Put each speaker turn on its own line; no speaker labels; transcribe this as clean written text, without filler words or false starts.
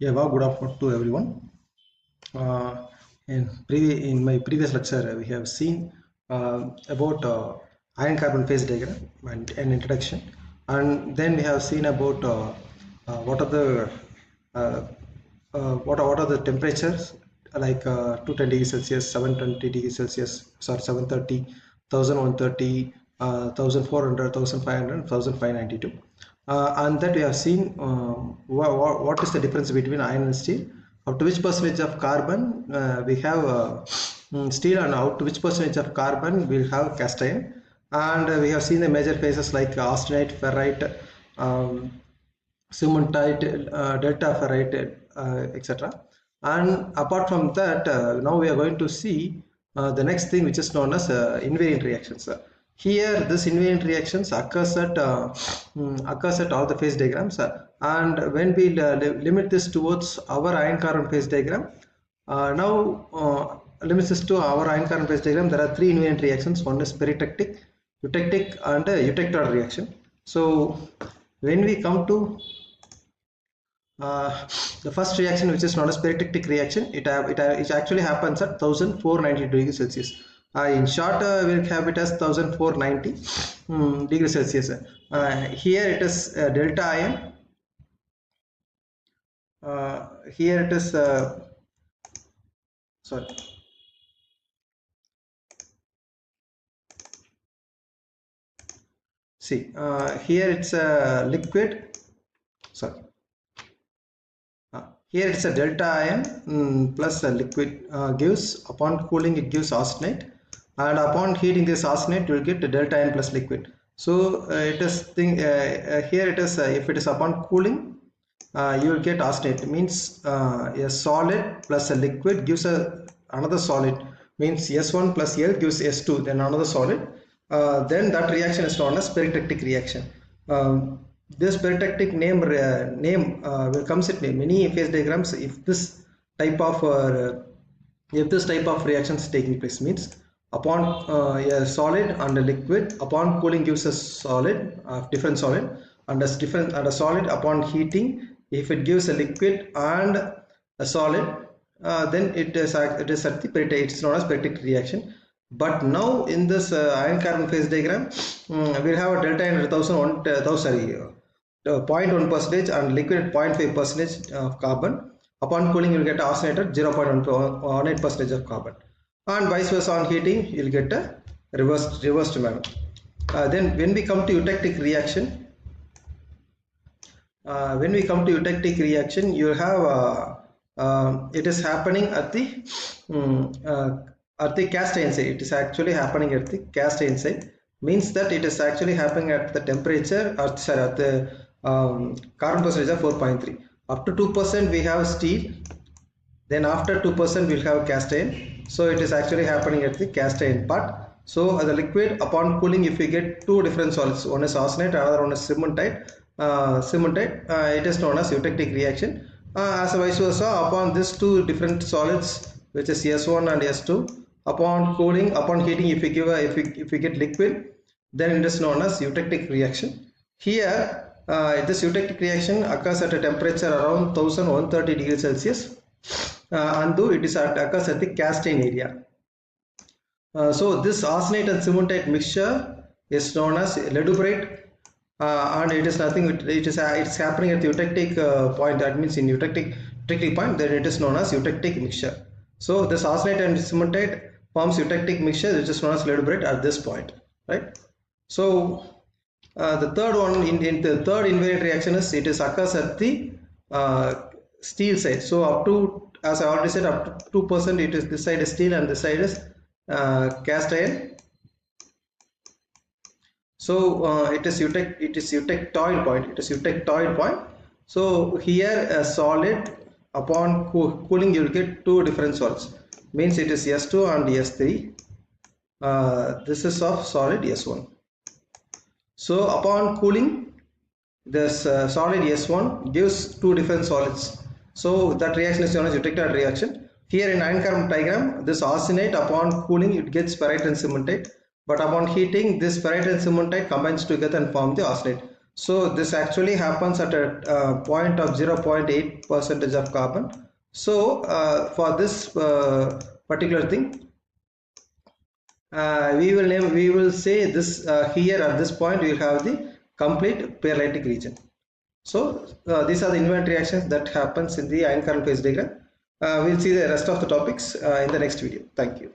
Yeah, well, good afternoon to everyone. In my previous lecture, we have seen about iron carbon phase diagram and an introduction, and then we have seen about what are the uh, what are the temperatures like 210 degrees Celsius, 720 degrees Celsius, sorry 730, 1130, 1400, 1500, 1592. And that we have seen what is the difference between iron and steel, up to which percentage of carbon we have steel, and out to which percentage of carbon we will have cast iron. And we have seen the major phases like austenite, ferrite, um, cementite, delta ferrite, etc. And apart from that, now we are going to see the next thing, which is known as invariant reactions. Here, this invariant reactions occurs at all the phase diagrams, and when we limit this towards our iron carbon phase diagram, limits this to our iron carbon phase diagram. There are three invariant reactions. One is peritectic, eutectic, and eutectoid reaction. So when we come to the first reaction, which is known as peritectic reaction, it actually happens at 1490 degrees Celsius. In short, we'll have it as 1490 degrees Celsius. Here it is delta ion. Here it is sorry. See, here it's a liquid. Sorry. Here it's a delta ion plus a liquid, gives, upon cooling it gives austenite, and upon heating this austenite you will get delta ion plus liquid. So it is here it is if it is upon cooling, you will get austenite. It means a solid plus a liquid gives another solid, means S1 plus L gives S2, then another solid. Then that reaction is known as peritectic reaction. This peritectic name will comes in many phase diagrams if this type of reactions taking place, means upon a solid and a liquid, upon cooling gives a solid, different solid, and a solid upon heating, if it gives a liquid and a solid, then it is at the it's known as peritectic reaction. But now in this iron carbon phase diagram, we'll have a delta in 0.1 percentage and liquid at 0.5 percentage of carbon. Upon cooling, you will get austenite at 0.18 percentage of carbon, and vice versa on heating, you will get a reversed manner. Then when we come to eutectic reaction, you have it is happening at the cast iron side. It is actually happening at the cast iron side, means that it is actually happening at the temperature, or sorry, at the carbon percentage of 4.3. Up to 2% we have steel, then after 2% we'll have cast iron. So it is actually happening at the cast iron part. So the liquid, upon cooling, if we get two different solids, one is austenite, another one is cementite, it is known as eutectic reaction. As vice versa, upon these two different solids, which is S1 and S2, upon cooling, upon heating, if we get liquid, then it is known as eutectic reaction. Here this eutectic reaction occurs at a temperature around 1130 degrees Celsius, and though it occurs at the cast iron area. So this austenite and cementite mixture is known as ledubrite, and it is nothing. It's happening at the eutectic point. That means in eutectic point, then it is known as eutectic mixture. So this austenite and cementite forms eutectic mixture, which is known as ledubrite at this point, right? So the third one, in the third invariant reaction, is it is occurs at the steel side. So up to, as I already said, up to 2%, it is this side is steel and this side is cast iron. So it is eutectoid point. So here a solid, upon cooling you will get two different solids, means it is S2 and S3. This is of solid S1. So upon cooling, this solid S1 gives two different solids. So that reaction is known as eutectoid reaction. Here in iron carbon diagram, this austenite, upon cooling it gets ferrite and cementite, but upon heating, this ferrite and cementite combines together and form the austenite. So this actually happens at a point of 0.8 percentage of carbon. So for this particular thing, we will say this here at this point we will have the complete pearlitic region. So these are the invariant reactions that happens in the ion current phase diagram. We'll see the rest of the topics in the next video. Thank you.